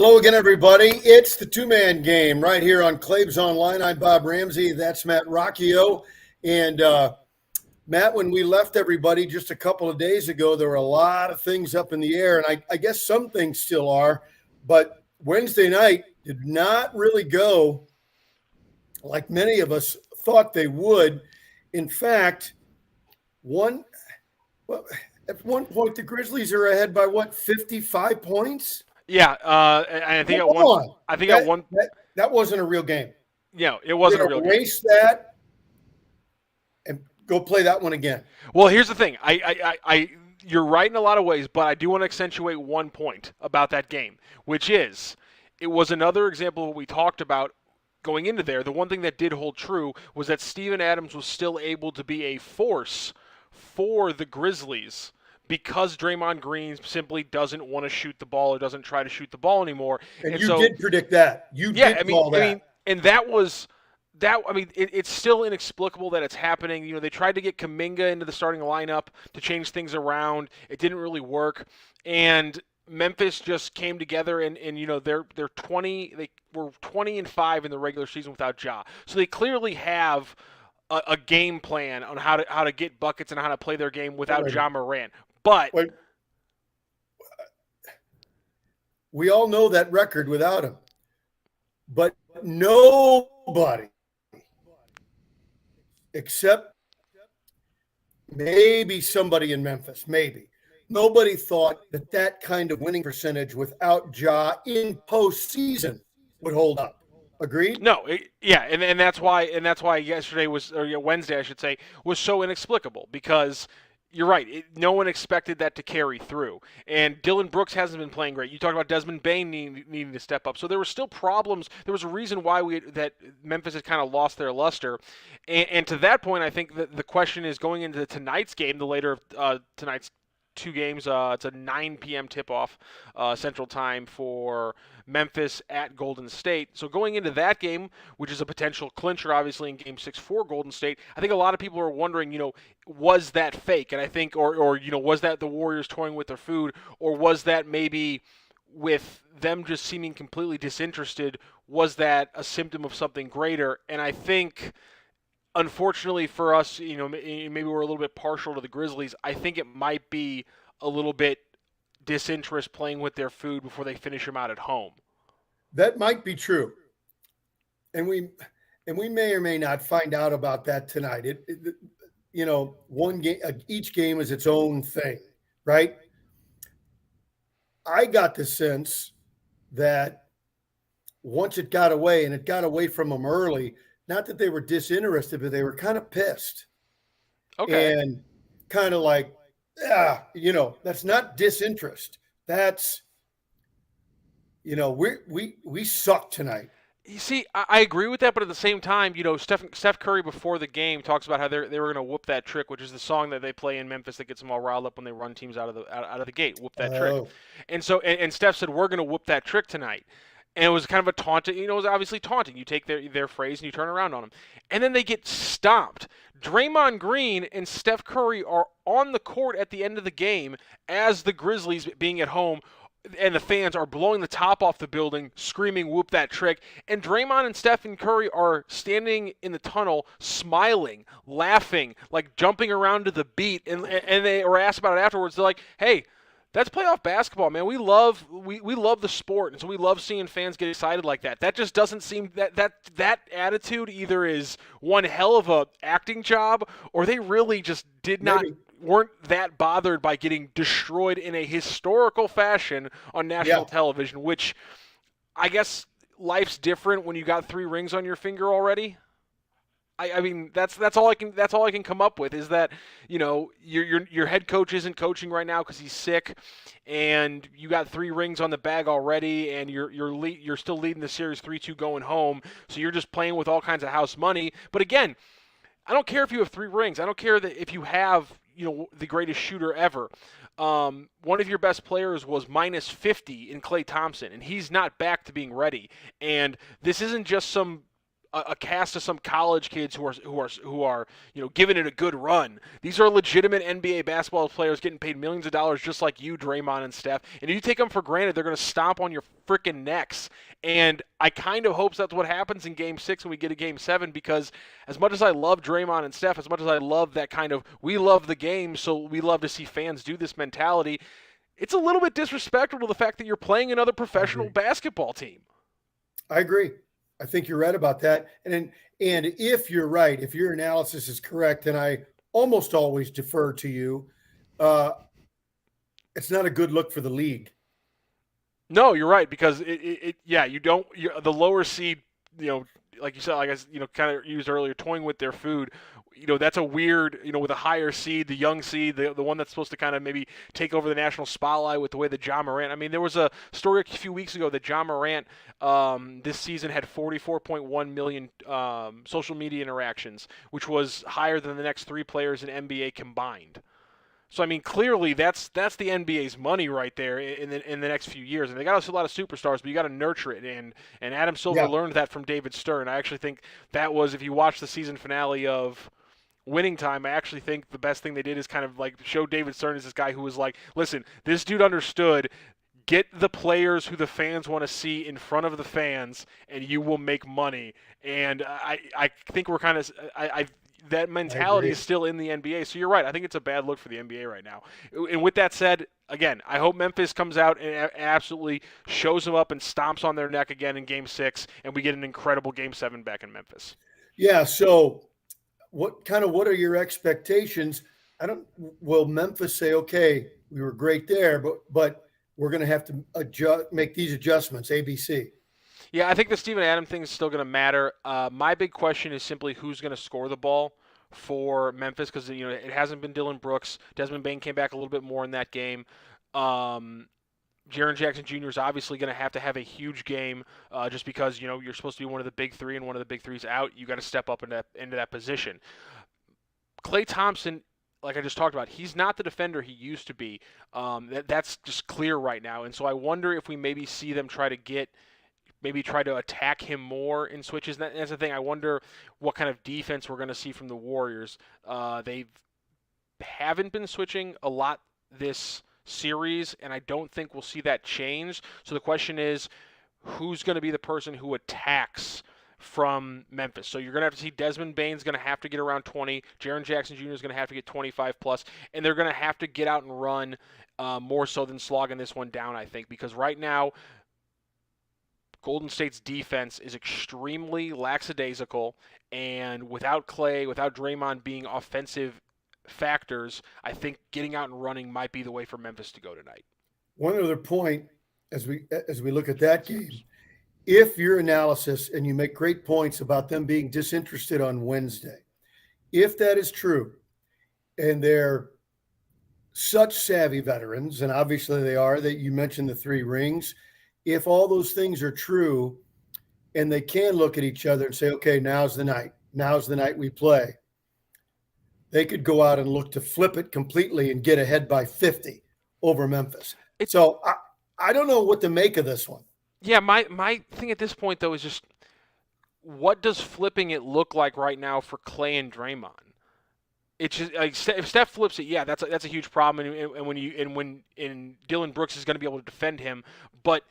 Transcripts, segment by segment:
Hello again, everybody. It's the two-man game right here on Claves Online. I'm Bob Ramsey. That's Matt Roccio. And Matt, when we left everybody just a couple of days ago, there were a lot of things up in the air, and I guess some things still are. But Wednesday night did not really go like many of us thought they would. In fact, at one point, the Grizzlies are ahead by 55 points? Yeah, I think that wasn't a real game. Yeah, it wasn't a real game. Erase that and go play that one again. Well, here's the thing. You're right in a lot of ways, but I do want to accentuate one point about that game, which is it was another example of what we talked about going into there. The one thing that did hold true was that Steven Adams was still able to be a force for the Grizzlies, because Draymond Green simply doesn't want to shoot the ball or doesn't try to shoot the ball anymore. And you did predict that. It's still inexplicable that it's happening. You know, they tried to get Kuminga into the starting lineup to change things around. It didn't really work. And Memphis just came together and you know, they were 20-5 in the regular season without Ja. So they clearly have a game plan on how to get buckets and how to play their game without Ja Morant. But we all know that record without him. But nobody, except maybe somebody in Memphis, nobody thought that kind of winning percentage without Ja in postseason would hold up. Agreed? No, and that's why Wednesday, I should say, was so inexplicable, because you're right. No one expected that to carry through. And Dylan Brooks hasn't been playing great. You talked about Desmond Bane needing to step up. So there were still problems. There was a reason why that Memphis had kind of lost their luster. And to that point, I think that the question is going into tonight's game, the later of tonight's two games. It's a 9 p.m. tip-off Central Time for Memphis at Golden State. So going into that game, which is a potential clincher, obviously, in Game 6 for Golden State, I think a lot of people are wondering, you know, was that fake? And I think, or you know, was that the Warriors toying with their food? Or was that maybe with them just seeming completely disinterested, was that a symptom of something greater? And I think, unfortunately for us, you know, maybe we're a little bit partial to the Grizzlies. I think it might be a little bit disinterest playing with their food before they finish them out at home. That might be true. And we may or may not find out about that tonight. You know, one game, each game is its own thing, right? I got the sense that once it got away, and it got away from them early, not that they were disinterested, but they were kind of pissed. Okay. And kind of like, you know, that's not disinterest. That's, you know, we suck tonight. You see, I agree with that, but at the same time, you know, Steph Curry before the game talks about how they were going to whoop that trick, which is the song that they play in Memphis that gets them all riled up when they run teams out of the gate. Whoop that trick. And so, and Steph said, we're going to whoop that trick tonight. And it was kind of a taunting, you know, it was obviously taunting. You take their phrase and you turn around on them. And then they get stomped. Draymond Green and Steph Curry are on the court at the end of the game as the Grizzlies, being at home, and the fans are blowing the top off the building, screaming, whoop that trick. And Draymond and Stephen Curry are standing in the tunnel, smiling, laughing, like jumping around to the beat. And they were asked about it afterwards. They're like, hey, that's playoff basketball, man. We love the sport, and so we love seeing fans get excited like that. That just doesn't seem that attitude either is one hell of a acting job, or they really just weren't that bothered by getting destroyed in a historical fashion on national television. Which, I guess, life's different when you got 3 rings on your finger already. I mean, that's all I can come up with, is that, you know, your head coach isn't coaching right now because he's sick, and you got 3 rings on the bag already, and you're still leading the series 3-2 going home, so you're just playing with all kinds of house money. But again, I don't care if you have 3 rings. I don't care that if you have, you know, the greatest shooter ever. One of your best players was minus 50 in Klay Thompson, and he's not back to being ready. And this isn't just some a cast of some college kids who are giving it a good run. These are legitimate NBA basketball players getting paid millions of dollars, just like you, Draymond and Steph. And if you take them for granted, they're going to stomp on your freaking necks. And I kind of hope that's what happens in Game 6 when we get to Game 7, because as much as I love Draymond and Steph, as much as I love that kind of we love the game, so we love to see fans do this mentality, it's a little bit disrespectful to the fact that you're playing another professional basketball team. I agree. I think you're right about that. And if you're right, if your analysis is correct, and I almost always defer to you, it's not a good look for the league. No, you're right, because the lower seed, like you said, like I kind of used earlier, toying with their food. That's a weird, with a higher seed, the young seed, the one that's supposed to kind of maybe take over the national spotlight with the way that Ja Morant. I mean, there was a story a few weeks ago that Ja Morant this season had 44.1 million social media interactions, which was higher than the next 3 players in NBA combined. So, I mean, clearly that's the NBA's money right there in the next few years. And they got a lot of superstars, but you got to nurture it. And Adam Silver learned that from David Stern. I actually think that was, if you watch the season finale of Winning Time, I actually think the best thing they did is kind of like show David Stern as this guy who was like, listen, this dude understood, get the players who the fans want to see in front of the fans, and you will make money. And I think we're kind of that mentality is still in the NBA. So you're right. I think it's a bad look for the NBA right now. And with that said, again, I hope Memphis comes out and absolutely shows them up and stomps on their neck again in Game 6, and we get an incredible Game 7 back in Memphis. Yeah, so what are your expectations? Will Memphis say, okay, we were great there, but we're going to have to make these adjustments, ABC? Yeah, I think the Steven Adams thing is still going to matter. My big question is simply who's going to score the ball for Memphis, because it hasn't been Dylan Brooks. Desmond Bane came back a little bit more in that game. Jaren Jackson Jr. is obviously going to have a huge game just because you're supposed to be one of the big 3, and one of the big 3's out. You got to step up into that position. Klay Thompson, like I just talked about, he's not the defender he used to be. That's just clear right now, and so I wonder if we maybe see them try to attack him more in switches. That's the thing. I wonder what kind of defense we're going to see from the Warriors. They haven't been switching a lot this series, and I don't think we'll see that change. So the question is, who's going to be the person who attacks from Memphis? So you're going to have to see Desmond Bane's going to have to get around 20. Jaren Jackson Jr. is going to have to get 25 plus, and they're going to have to get out and run more so than slogging this one down, I think, because right now Golden State's defense is extremely lackadaisical, and without Klay, without Draymond being offensive factors, I think getting out and running might be the way for Memphis to go tonight. One other point as we look at that game, if your analysis, and you make great points about them being disinterested on Wednesday, if that is true, and they're such savvy veterans, and obviously they are, that you mentioned the 3 rings, if all those things are true, and they can look at each other and say, okay, now's the night we play, they could go out and look to flip it completely and get ahead by 50 over Memphis. So I don't know what to make of this one. Yeah, my thing at this point, though, is just what does flipping it look like right now for Klay and Draymond? It's just like, if Steph flips it, yeah, that's a huge problem, and when Dylan Brooks is going to be able to defend him, but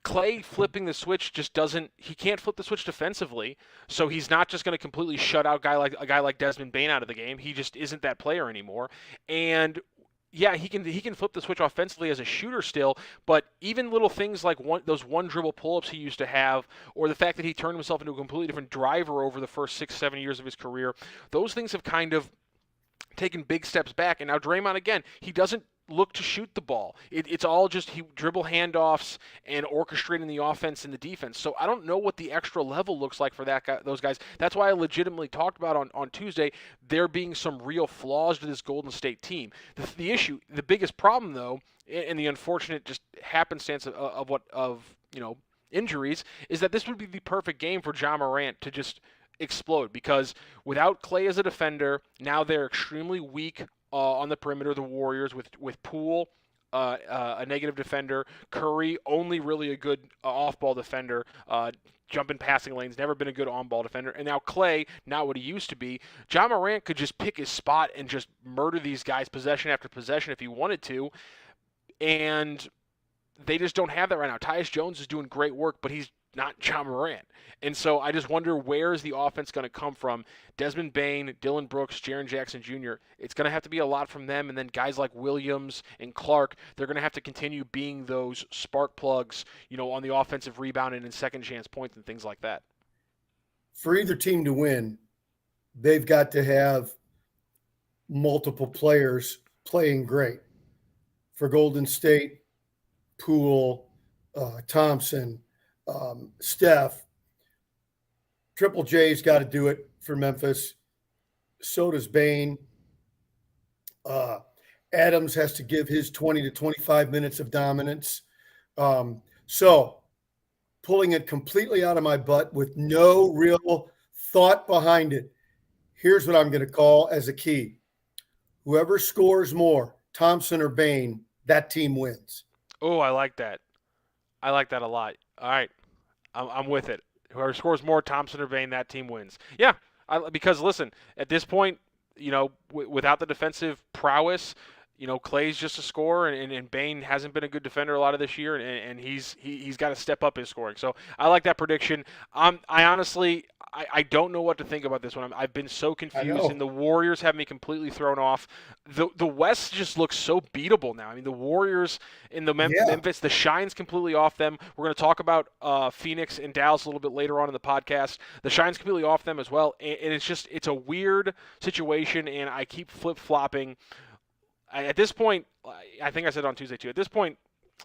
Klay flipping the switch just doesn't. He can't flip the switch defensively, so he's not just going to completely shut out a guy like Desmond Bane out of the game. He just isn't that player anymore. And yeah, he can flip the switch offensively as a shooter still, but even little things like those one dribble pull-ups he used to have, or the fact that he turned himself into a completely different driver over the first 6-7 years of his career, those things have kind of taken big steps back. And now Draymond, again, he doesn't look to shoot the ball. It's all just he dribble handoffs and orchestrating the offense and the defense. So I don't know what the extra level looks like for those guys. That's why I legitimately talked about on Tuesday there being some real flaws to this Golden State team. The issue, the biggest problem though, and the unfortunate just happenstance of injuries, is that this would be the perfect game for Ja Morant to just explode, because without Klay as a defender, now they're extremely weak on the perimeter, the Warriors, with Poole, a negative defender, Curry, only really a good off-ball defender, jump in passing lanes, never been a good on-ball defender. And now Clay, not what he used to be. Ja Morant could just pick his spot and just murder these guys possession after possession if he wanted to. And they just don't have that right now. Tyus Jones is doing great work, but he's not Ja Morant. And so I just wonder, where is the offense going to come from? Desmond Bane, Dillon Brooks, Jaren Jackson Jr., it's going to have to be a lot from them. And then guys like Williams and Clark, they're going to have to continue being those spark plugs, on the offensive rebound and in second chance points and things like that. For either team to win, they've got to have multiple players playing great. For Golden State, Poole, Thompson, Steph. Triple J's got to do it for Memphis. So does Bane. Adams has to give his 20 to 25 minutes of dominance. So pulling it completely out of my butt with no real thought behind it, here's what I'm going to call as a key. Whoever scores more, Thompson or Bane, that team wins. Oh, I like that. I like that a lot. All right. I'm with it. Whoever scores more, Thompson or Bane, that team wins. Yeah, because listen, at this point, without the defensive prowess, Clay's just a scorer, and Bane hasn't been a good defender a lot of this year, and he's got to step up his scoring. So I like that prediction. I honestly don't know what to think about this one. I've been so confused, and the Warriors have me completely thrown off. The West just looks so beatable now. I mean, the Warriors in the Memphis, the shine's completely off them. We're going to talk about Phoenix and Dallas a little bit later on in the podcast. The shine's completely off them as well, and it's a weird situation, and I keep flip-flopping. At this point, I think I said on Tuesday too, at this point,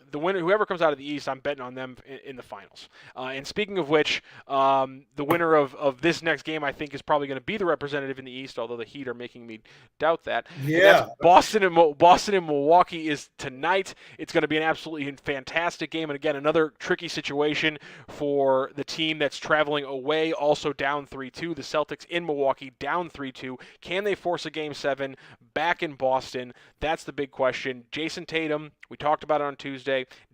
the winner, whoever comes out of the East, I'm betting on them in the finals. And speaking of which, the winner of this next game, I think, is probably going to be the representative in the East, although the Heat are making me doubt that. Yeah. Boston and Milwaukee is tonight. It's going to be an absolutely fantastic game. And again, another tricky situation for the team that's traveling away, also down 3-2. The Celtics in Milwaukee, down 3-2. Can they force a Game 7 back in Boston? That's the big question. Jason Tatum, we talked about it on Tuesday,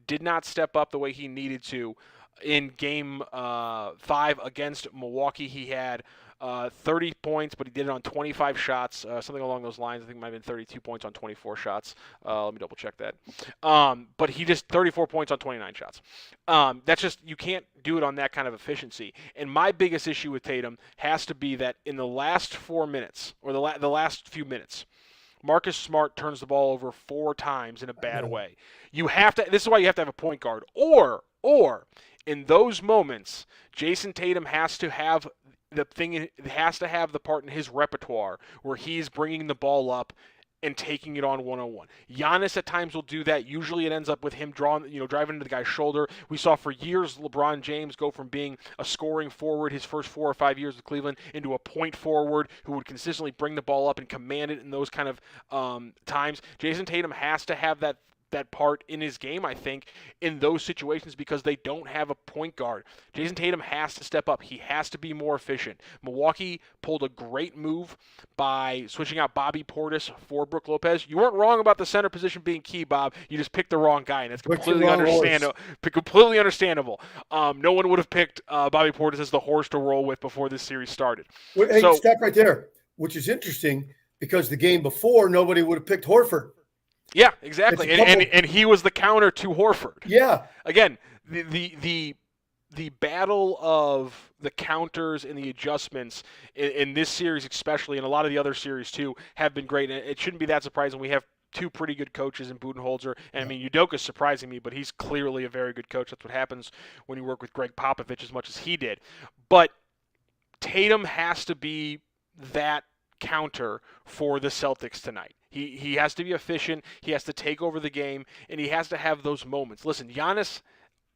did not step up the way he needed to in Game 5 against Milwaukee. He had 30 points, but he did it on 25 shots, something along those lines. I think it might have been 32 points on 24 shots. Let me double check that. But he just 34 points on 29 shots. That's just, you can't do it on that kind of efficiency. And my biggest issue with Tatum has to be that in the last 4 minutes, or the last few minutes, Marcus Smart turns the ball over 4 times in a bad way. This is why you have to have a point guard. Or in those moments, Jason Tatum has to have the part in his repertoire where he's bringing the ball up and taking it on one-on-one. Giannis at times will do that. Usually it ends up with him driving into the guy's shoulder. We saw for years LeBron James go from being a scoring forward his first 4 or 5 years with Cleveland into a point forward who would consistently bring the ball up and command it in those kind of times. Jason Tatum has to have that part in his game, I think, in those situations, because they don't have a point guard. Jason Tatum has to step up. He has to be more efficient. Milwaukee pulled a great move by switching out Bobby Portis for Brook Lopez. You weren't wrong about the center position being key, Bob. You just picked the wrong guy, and it's completely understandable. Completely understandable. No one would have picked Bobby Portis as the horse to roll with before this series started. Well, hey, stop right there, which is interesting because the game before, nobody would have picked Horford. Yeah, exactly, and he was the counter to Horford. Yeah. Again, the battle of the counters and the adjustments in this series, especially, and a lot of the other series too, have been great. And it shouldn't be that surprising. We have 2 pretty good coaches in Budenholzer, and I mean, Udoka's surprising me, but he's clearly a very good coach. That's what happens when you work with Greg Popovich as much as he did. But Tatum has to be that counter for the Celtics tonight. He has to be efficient, he has to take over the game, and he has to have those moments. Listen, Giannis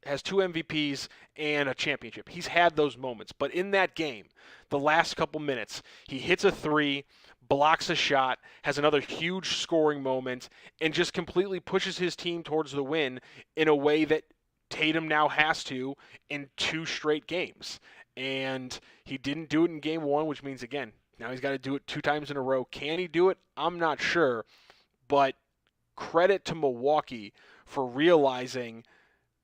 has 2 MVPs and a championship. He's had those moments. But in that game, the last couple minutes, he hits a 3, blocks a shot, has another huge scoring moment, and just completely pushes his team towards the win in a way that Tatum now has to in 2 straight games. And he didn't do it in Game 1, which means, again, now he's got to do it 2 times in a row. Can he do it? I'm not sure. But credit to Milwaukee for realizing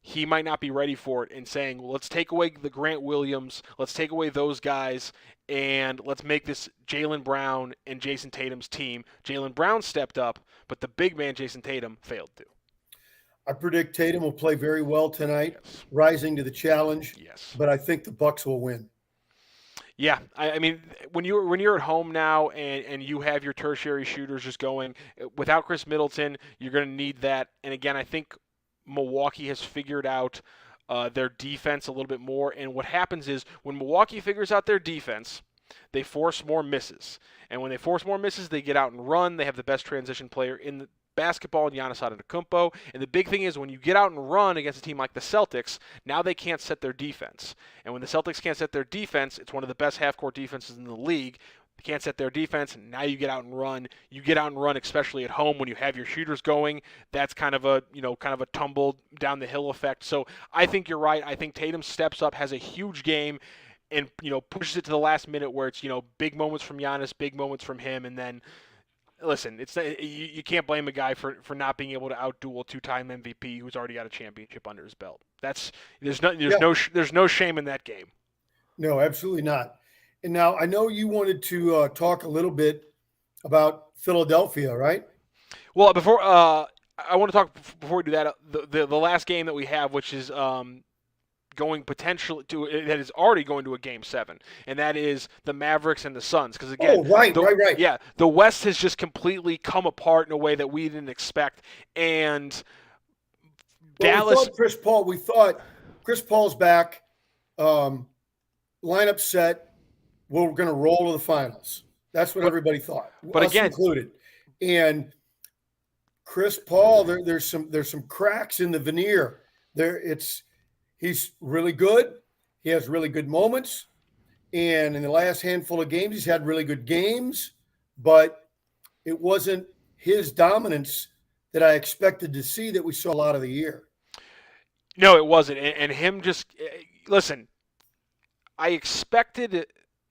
he might not be ready for it, and saying, well, let's take away the Grant Williams, let's take away those guys, and let's make this Jaylen Brown and Jason Tatum's team. Jaylen Brown stepped up, but the big man Jason Tatum failed to. I predict Tatum will play very well tonight, Yes. rising to the challenge. Yes. But I think the Bucks will win. Yeah, I mean, when you're at home now and you have your tertiary shooters just going, without Chris Middleton, you're going to need that. And again, I think Milwaukee has figured out their defense a little bit more. And what happens is when Milwaukee figures out their defense, they force more misses. And when they force more misses, they get out and run. They have the best transition player in the basketball in Giannis Antetokounmpo. And the big thing is when you get out and run against a team like the Celtics, now they can't set their defense. And when the Celtics can't set their defense, it's one of the best half-court defenses in the league. They can't set their defense, and now you get out and run. You get out and run, especially at home when you have your shooters going. That's kind of a tumble down the hill effect. So I think you're right. I think Tatum steps up, has a huge game, and pushes it to the last minute where it's big moments from Giannis, big moments from him, and then listen, it's you can't blame a guy for not being able to outduel a two-time MVP who's already got a championship under his belt. There's no shame in that game. No, absolutely not. And now I know you wanted to talk a little bit about Philadelphia, right? Well, before I want to talk before we do that, the last game that we have, which is going potentially to that is already going to a Game 7, and that is the Mavericks and the Suns. Because again, right. Yeah, the West has just completely come apart in a way that we didn't expect, and Dallas. We thought Chris Paul's back, lineup set. We're going to roll to the finals. That's what everybody thought, but us again, included. And Chris Paul, there's some cracks in the veneer. He's really good. He has really good moments. And in the last handful of games, he's had really good games. But it wasn't his dominance that I expected to see that we saw a lot of the year. No, it wasn't. And him just – listen, I expected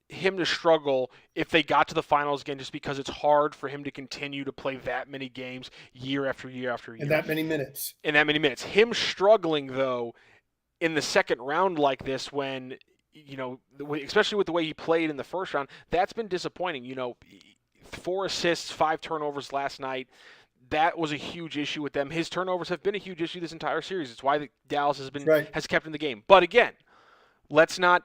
him to struggle if they got to the finals again, just because it's hard for him to continue to play that many games year after year after year. And that many minutes. Him struggling, though, in the second round like this when, especially with the way he played in the first round, that's been disappointing. 4 assists, 5 turnovers last night. That was a huge issue with them. His turnovers have been a huge issue this entire series. It's why Dallas has kept in the game. But again, let's not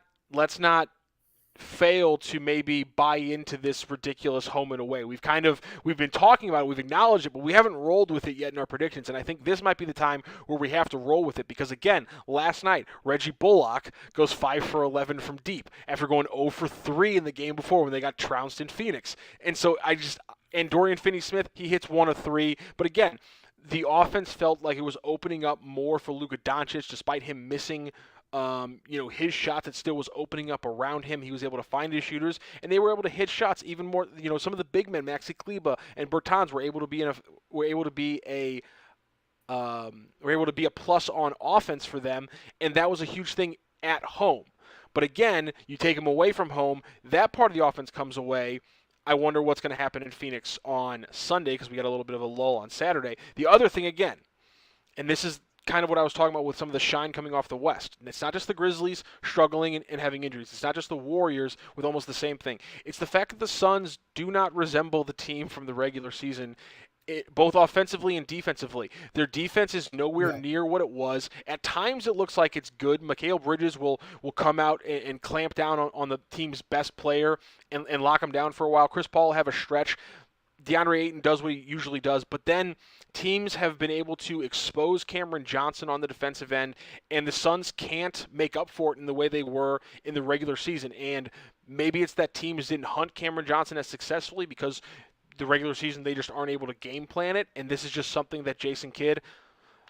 fail to maybe buy into this ridiculous home and away. We've been talking about it, we've acknowledged it, but we haven't rolled with it yet in our predictions, and I think this might be the time where we have to roll with it, because again, last night, Reggie Bullock goes 5 for 11 from deep after going 0 for 3 in the game before when they got trounced in Phoenix. And so and Dorian Finney-Smith, he hits 1 of 3, but again, the offense felt like it was opening up more for Luka Doncic despite him missing his shot that still was opening up around him. He was able to find his shooters, and they were able to hit shots even more. Some of the big men, Maxi Kleber and Bertans, were able to be a plus on offense for them, and that was a huge thing at home. But again, you take them away from home, that part of the offense comes away. I wonder what's going to happen in Phoenix on Sunday, because we got a little bit of a lull on Saturday. The other thing, again, and this is kind of what I was talking about with some of the shine coming off the West. And it's not just the Grizzlies struggling and having injuries. It's not just the Warriors with almost the same thing. It's the fact that the Suns do not resemble the team from the regular season, both offensively and defensively. Their defense is nowhere near what it was. At times it looks like it's good. Mikal Bridges will come out and clamp down on the team's best player and lock him down for a while. Chris Paul will have a stretch. DeAndre Ayton does what he usually does, but then teams have been able to expose Cameron Johnson on the defensive end, and the Suns can't make up for it in the way they were in the regular season. And maybe it's that teams didn't hunt Cameron Johnson as successfully because the regular season they just aren't able to game plan it, and this is just something that Jason Kidd,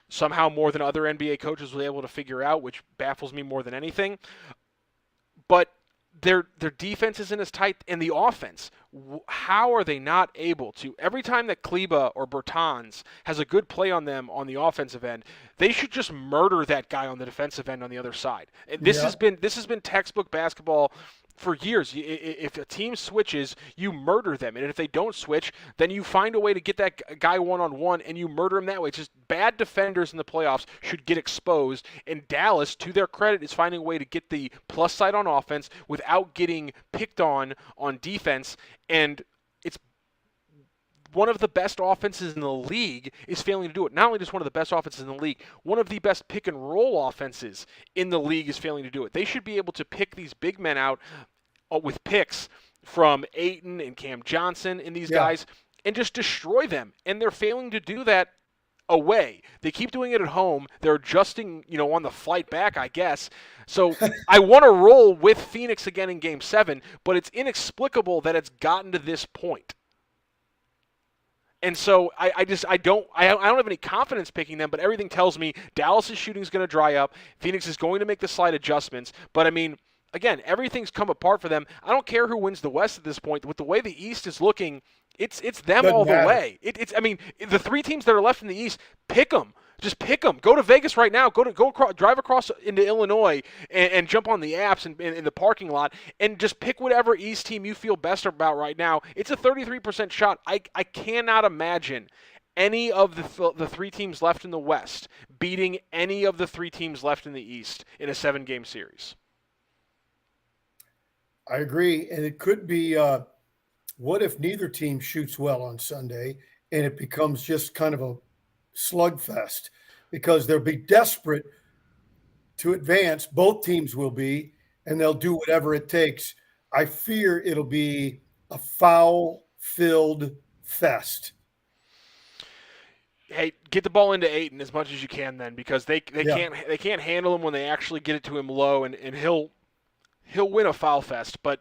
somehow more than other NBA coaches, was able to figure out, which baffles me more than anything. But their defense isn't as tight, and the offense, how are they not able to? Every time that Kleber or Bertans has a good play on them on the offensive end, they should just murder that guy on the defensive end on the other side. And this has been textbook basketball for years, if a team switches, you murder them. And if they don't switch, then you find a way to get that guy one-on-one, and you murder him that way. It's just bad defenders in the playoffs should get exposed. And Dallas, to their credit, is finding a way to get the plus side on offense without getting picked on defense. And it's one of the best offenses in the league is failing to do it. Not only just one of the best offenses in the league, one of the best pick-and-roll offenses in the league is failing to do it. They should be able to pick these big men out with picks from Ayton and Cam Johnson and these guys and just destroy them. And they're failing to do that away. They keep doing it at home. They're adjusting, on the flight back, I guess. So I want to roll with Phoenix again in Game 7, but it's inexplicable that it's gotten to this point. And so I don't have any confidence picking them, but everything tells me Dallas' shooting is going to dry up. Phoenix is going to make the slight adjustments. But, I mean, again, everything's come apart for them. I don't care who wins the West at this point. With the way the East is looking, it's them all the way. The three teams that are left in the East, pick them. Just pick them. Go to Vegas right now. Drive across into Illinois and jump on the apps in the parking lot and just pick whatever East team you feel best about right now. It's a 33% shot. I cannot imagine any of the three teams left in the West beating any of the three teams left in the East in a 7-game series. I agree, and it could be. What if neither team shoots well on Sunday and it becomes just kind of a slugfest, because they'll be desperate to advance. Both teams will be, and they'll do whatever it takes. I fear it'll be a foul-filled fest. Hey, get the ball into Ayton as much as you can then, because they can't handle him when they actually get it to him low, and he'll win a foul fest. But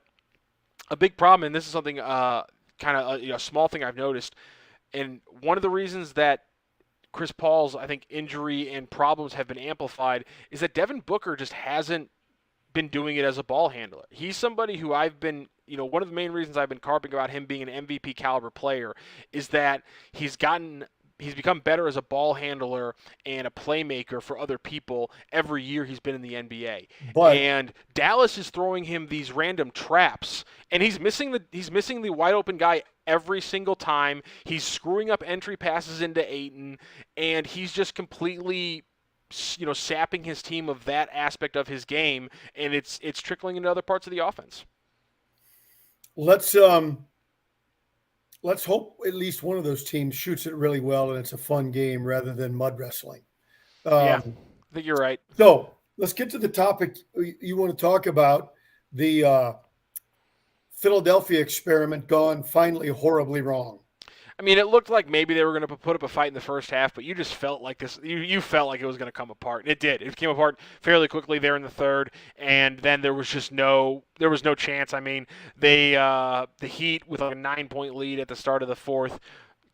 a big problem, and this is something kind of a small thing I've noticed, and one of the reasons that Chris Paul's, I think, injury and problems have been amplified is that Devin Booker just hasn't been doing it as a ball handler. He's somebody who I've been, one of the main reasons I've been carping about him being an MVP caliber player is that he's become better as a ball handler and a playmaker for other people every year he's been in the NBA. And Dallas is throwing him these random traps, and he's missing the wide open guy every single time. He's screwing up entry passes into Ayton, and he's just completely, sapping his team of that aspect of his game, and it's trickling into other parts of the offense. Let's hope at least one of those teams shoots it really well and it's a fun game rather than mud wrestling. I think you're right. So let's get to the topic you want to talk about, the Philadelphia experiment gone finally horribly wrong. I mean, it looked like maybe they were going to put up a fight in the first half, but you just felt like this. You felt like it was going to come apart, and it did. It came apart fairly quickly there in the third, and then there was just no chance. I mean, the Heat with like a 9-point lead at the start of the fourth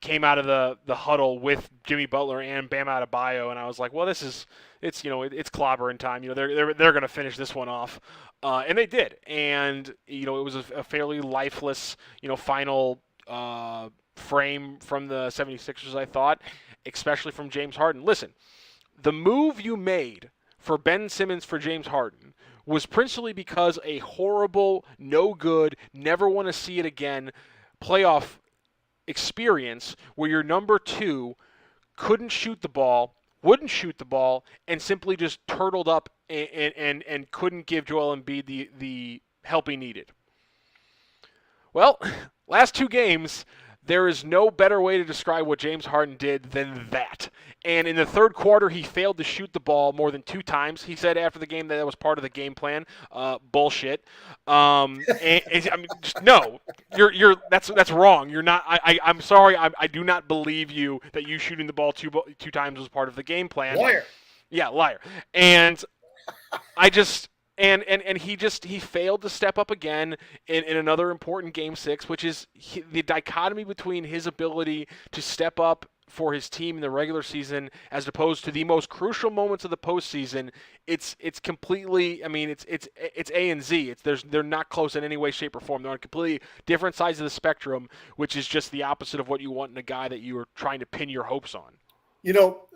came out of the huddle with Jimmy Butler and Bam Adebayo, and I was like, well, it's clobbering time. They're going to finish this one off, and they did. And it was a fairly lifeless final frame from the 76ers, I thought, especially from James Harden. Listen, the move you made for Ben Simmons for James Harden was principally because a horrible, no good, never want to see it again playoff experience where your number two couldn't shoot the ball, wouldn't shoot the ball, and simply just turtled up and couldn't give Joel Embiid the help he needed. Well, last two games, there is no better way to describe what James Harden did than that. And in the third quarter, he failed to shoot the ball more than 2 times. He said after the game that was part of the game plan. Bullshit. No, that's wrong. You're not. I'm sorry. I do not believe you that you shooting the ball two times was part of the game plan. Liar. Yeah, liar. And I just. And he failed to step up again in another important Game 6, which is the dichotomy between his ability to step up for his team in the regular season as opposed to the most crucial moments of the postseason. It's completely. I mean, it's A and Z. They're not close in any way, shape, or form. They're on completely different sides of the spectrum, which is just the opposite of what you want in a guy that you are trying to pin your hopes on.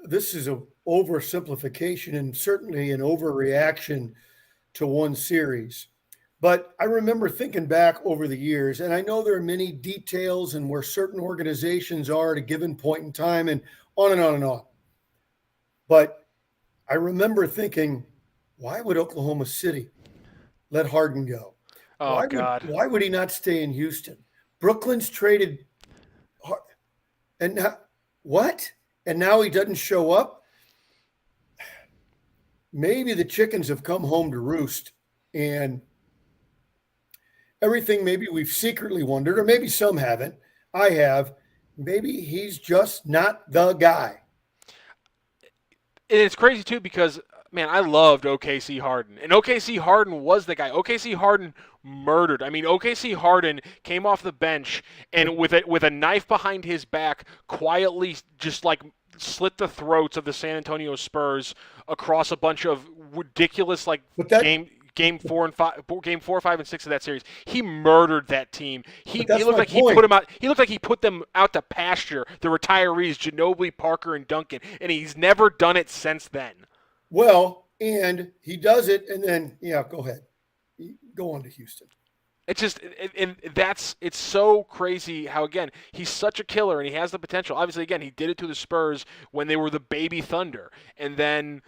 This is an oversimplification and certainly an overreaction to one series. But I remember thinking back over the years, and I know there are many details and where certain organizations are at a given point in time and on and on and on. But I remember thinking, why would Oklahoma City let Harden go? Oh God. Why would he not stay in Houston? Brooklyn's traded and now, what? And now he doesn't show up? Maybe the chickens have come home to roost and everything maybe we've secretly wondered, or maybe some haven't. I have. Maybe he's just not the guy. And it's crazy too because man, I loved OKC Harden, and OKC Harden was the guy. OKC Harden murdered. I mean, OKC Harden came off the bench and with a knife behind his back, quietly just like slit the throats of the San Antonio Spurs across a bunch of ridiculous Game 4, 5, and 6 of that series. He murdered that team. He looked like he put them out. He looked like he put them out to pasture. The retirees, Ginobili, Parker, and Duncan, and he's never done it since then. Well, and he does it, and then go ahead, go on to Houston. It's just, it's so crazy how, again, he's such a killer and he has the potential. Obviously, again, he did it to the Spurs when they were the baby Thunder, and then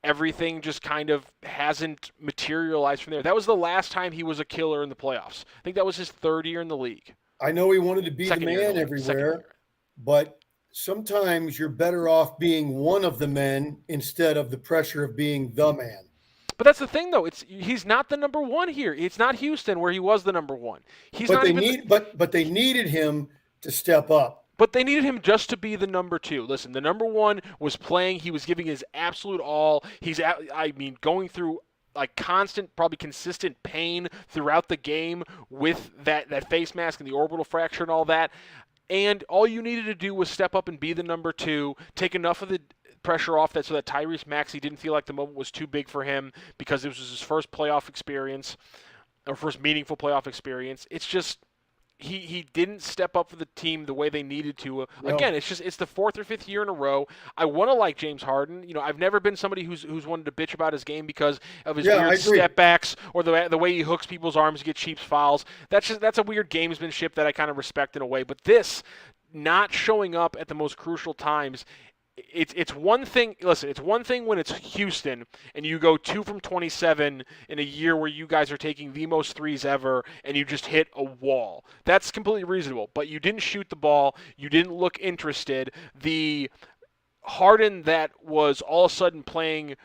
everything just kind of hasn't materialized from there. That was the last time he was a killer in the playoffs. I think that was his third year in the league. I know he wanted to be the man everywhere, but sometimes you're better off being one of the men instead of the pressure of being the man. But that's the thing, though. He's not the number one here. It's not Houston where he was the number one. But they needed him to step up. But they needed him just to be the number two. Listen, the number one was playing. He was giving his absolute all. Going through like constant, probably consistent pain throughout the game with that face mask and the orbital fracture and all that. And all you needed to do was step up and be the number two, take enough of the pressure off that so that Tyrese Maxey didn't feel like the moment was too big for him because this was his first playoff experience or first meaningful playoff experience. It's just he didn't step up for the team the way they needed to. Again, it's the fourth or fifth year in a row. I want to like James Harden. I've never been somebody who's wanted to bitch about his game because of his weird step backs or the way he hooks people's arms to get cheap fouls. That's a weird gamesmanship that I kind of respect in a way. But this not showing up at the most crucial times. It's one thing. Listen, it's one thing when it's Houston and you go 2 from 27 in a year where you guys are taking the most threes ever and you just hit a wall. That's completely reasonable. But you didn't shoot the ball. You didn't look interested. The Harden that was all of a sudden playing,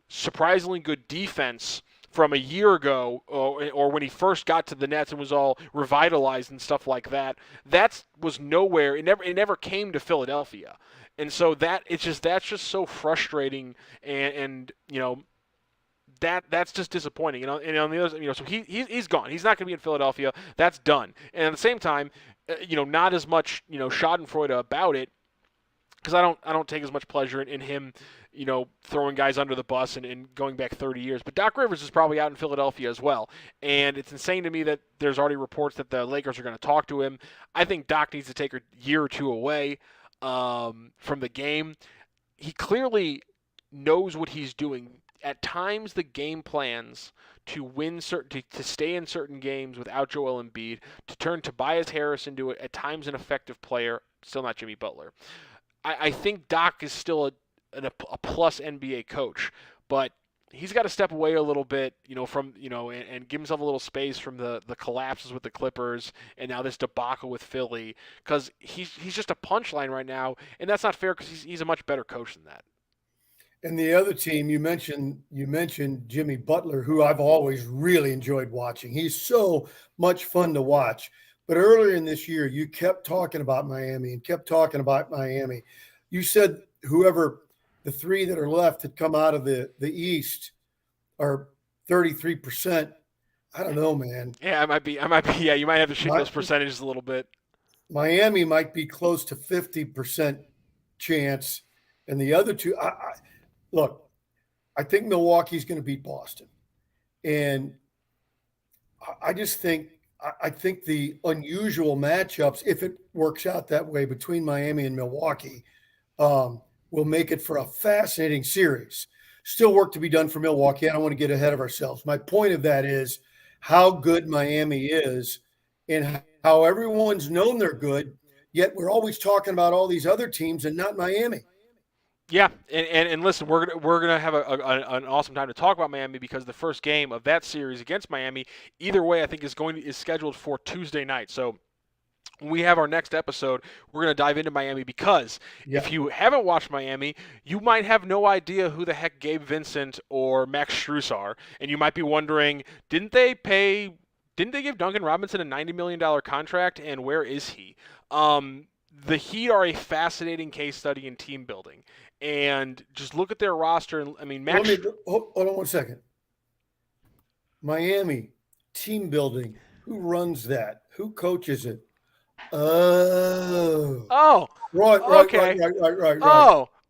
surprisingly good defense from a year ago, or when he first got to the Nets and was all revitalized and stuff like that, that was nowhere. It never came to Philadelphia. And so that's just so frustrating, and that's just disappointing. And on the other, so he's gone. He's not going to be in Philadelphia. That's done. And at the same time, not as much Schadenfreude about it, because I don't take as much pleasure in him, throwing guys under the bus and going back 30 years. But Doc Rivers is probably out in Philadelphia as well. And it's insane to me that there's already reports that the Lakers are going to talk to him. I think Doc needs to take a year or two away from the game. He clearly knows what he's doing. At times, the game plans to win to stay in certain games without Joel Embiid, to turn Tobias Harris into at times an effective player, still not Jimmy Butler. I think Doc is still a plus NBA coach, but he's got to step away a little bit, from and give himself a little space from the collapses with the Clippers and now this debacle with Philly, because he's just a punchline right now, and that's not fair because he's a much better coach than that. And the other team you mentioned Jimmy Butler, who I've always really enjoyed watching. He's so much fun to watch. But earlier in this year, you kept talking about Miami and kept talking about Miami. You said whoever the three that are left had come out of the East are 33%. I don't know, man. Yeah, I might be. Yeah, you might have to shoot those percentages a little bit. Miami might be close to 50% chance. And the other two, look, I think Milwaukee's going to beat Boston. And I just think, I think the unusual matchups, if it works out that way between Miami and Milwaukee, will make it for a fascinating series. Still work to be done for Milwaukee. I don't want to get ahead of ourselves. My point of that is, how good Miami is and how everyone's known they're good, yet we're always talking about all these other teams and not Miami. Yeah, and listen, we're gonna have an awesome time to talk about Miami because the first game of that series against Miami, either way, I think is scheduled for Tuesday night. So when we have our next episode, we're going to dive into Miami because if you haven't watched Miami, you might have no idea who the heck Gabe Vincent or Max Strus are, and you might be wondering, didn't they give Duncan Robinson a $90 million contract, and where is he? The Heat are a fascinating case study in team building, and just look at their roster. And I mean, Max. Hold on 1 second. Miami team building. Who runs that? Who coaches it? Oh. Right.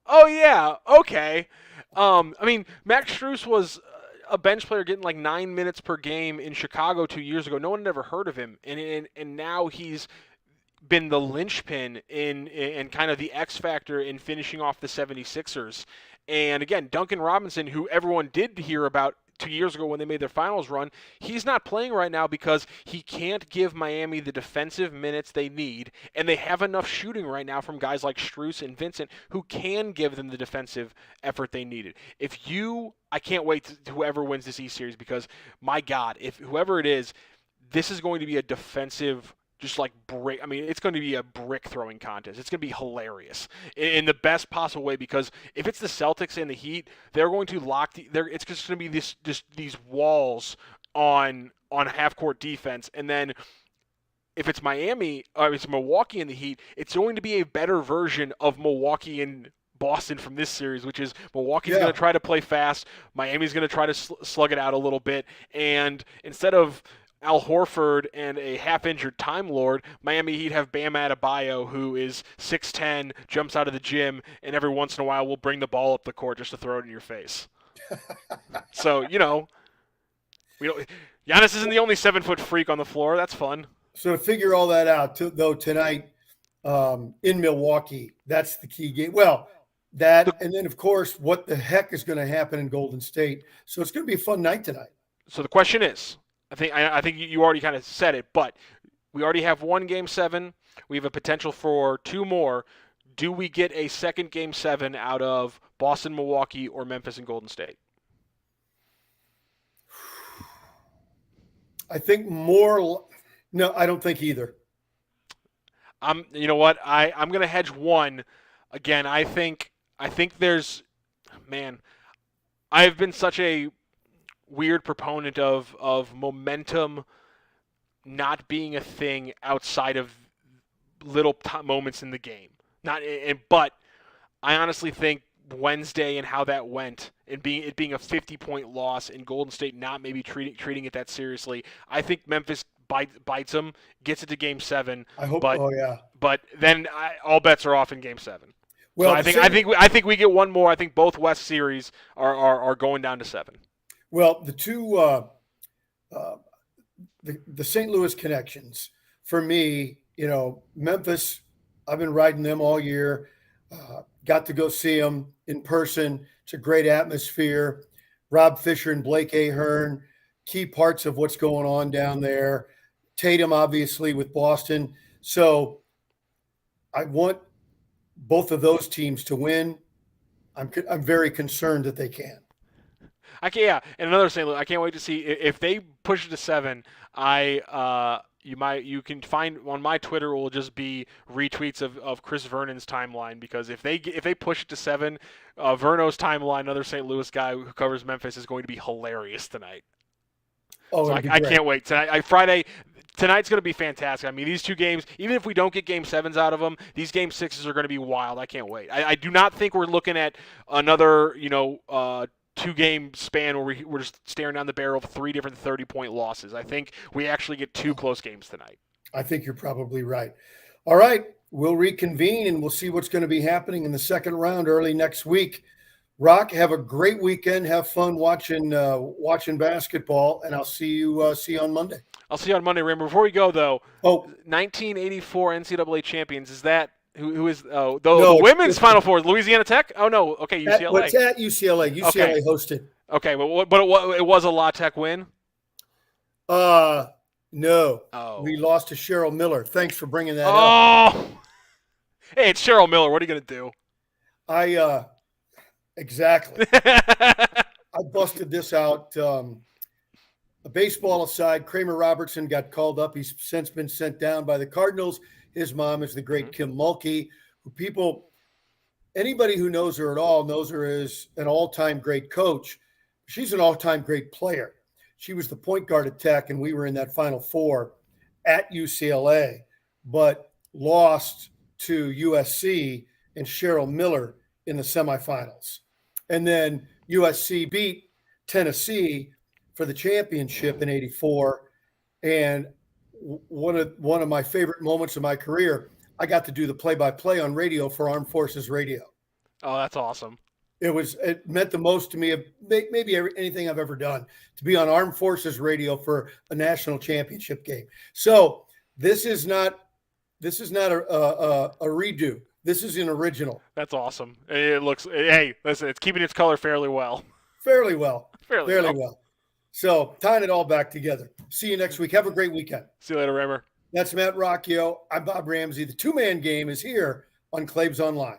Oh, yeah. Okay. I mean, Max Strus was a bench player getting like 9 minutes per game in Chicago 2 years ago. No one had ever heard of him, and now he's been the linchpin in kind of the X factor in finishing off the 76ers. And again, Duncan Robinson, who everyone did hear about 2 years ago when they made their finals run, he's not playing right now because he can't give Miami the defensive minutes they need, and they have enough shooting right now from guys like Strus and Vincent who can give them the defensive effort they needed. I can't wait to whoever wins this East series because, my God, if whoever it is, this is going to be a defensive just like brick. I mean, it's going to be a brick throwing contest. It's going to be hilarious in the best possible way because if it's the Celtics and the Heat, they're going to it's just going to be these walls on half court defense, and then if it's it's Milwaukee and the Heat, it's going to be a better version of Milwaukee and Boston from this series, which is Milwaukee's going to try to play fast, Miami's going to try to slug it out a little bit, and instead of Al Horford and a half-injured Time Lord, Miami Heat have Bam Adebayo, who is 6'10", jumps out of the gym, and every once in a while will bring the ball up the court just to throw it in your face. So, Giannis isn't the only 7-foot freak on the floor. That's fun. So to figure all that out, though, tonight in Milwaukee, that's the key game. Well, and then, of course, what the heck is going to happen in Golden State. So it's going to be a fun night tonight. So the question is, I think you already kind of said it, but we already have one Game 7. We have a potential for 2 more. Do we get a second Game 7 out of Boston, Milwaukee, or Memphis and Golden State? I think more. No, I don't think either. You know what? I'm going to hedge one. Again, I think there's, man, I've been such a weird proponent of momentum not being a thing outside of little moments in the game. But I honestly think Wednesday and how that went, and it being a 50-point loss, and Golden State not maybe treating it that seriously. I think Memphis bites them, gets it to Game 7. I hope. But then all bets are off in Game 7. Well, so I think we get one more. I think both West series are going down to 7. Well, the two, the St. Louis connections for me, Memphis, I've been riding them all year. Got to go see them in person. It's a great atmosphere. Rob Fisher and Blake Ahern, key parts of what's going on down there. Tatum, obviously, with Boston. So I want both of those teams to win. I'm very concerned that they can. And another St. Louis. I can't wait to see if they push it to 7. You can find on my Twitter will just be retweets of Chris Vernon's timeline, because if they push it to 7, Verno's timeline, another St. Louis guy who covers Memphis, is going to be hilarious tonight. Oh, so I can't wait. Tonight's going to be fantastic. I mean, these 2 games, even if we don't get Game 7s out of them, these Game 6s are going to be wild. I can't wait. I do not think we're looking at another 2-game span where we're just staring down the barrel of 3 different 30-point losses. I think we actually get 2 close games tonight. I think you're probably right. All right, we'll reconvene and we'll see what's going to be happening in the second round early next week. Rocc, have a great weekend. Have fun watching basketball, and I'll see you on Monday. I'll see you on Monday, Rambo. Before we go, though, 1984 NCAA champions, is that who is the women's Final Four? Louisiana Tech? Oh, no. Okay, UCLA. It's at UCLA. UCLA hosted. Okay, but it was a La Tech win? No. Oh. We lost to Cheryl Miller. Thanks for bringing that up. Oh. Hey, it's Cheryl Miller. What are you gonna do? Exactly. I busted this out. A baseball aside, Kramer Robertson got called up. He's since been sent down by the Cardinals. His mom is the great Kim Mulkey, who anybody who knows her at all knows her as an all-time great coach. She's an all-time great player. She was the point guard at Tech, and we were in that Final Four at UCLA, but lost to USC and Cheryl Miller in the semifinals. And then USC beat Tennessee for the championship in '84. And one of my favorite moments of my career, I got to do the play-by-play on radio for Armed Forces Radio. Oh, that's awesome. It meant the most to me of maybe anything I've ever done, to be on Armed Forces Radio for a national championship game. So this is not a redo. This is an original. That's awesome. It looks. Hey, listen, it's keeping its color fairly well. Fairly well. So tying it all back together. See you next week. Have a great weekend. See you later, Rammer. That's Matt Rocchio. I'm Bob Ramsey. The two-man game is here on Claibs Online.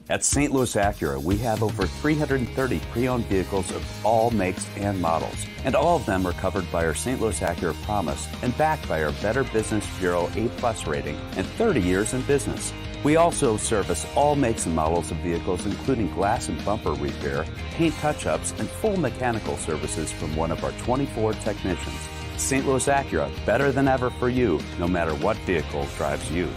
At St. Louis Acura, we have over 330 pre-owned vehicles of all makes and models. And all of them are covered by our St. Louis Acura Promise and backed by our Better Business Bureau A+ rating and 30 years in business. We also service all makes and models of vehicles, including glass and bumper repair, paint touch-ups, and full mechanical services from one of our 24 technicians. St. Louis Acura, better than ever for you, no matter what vehicle drives you.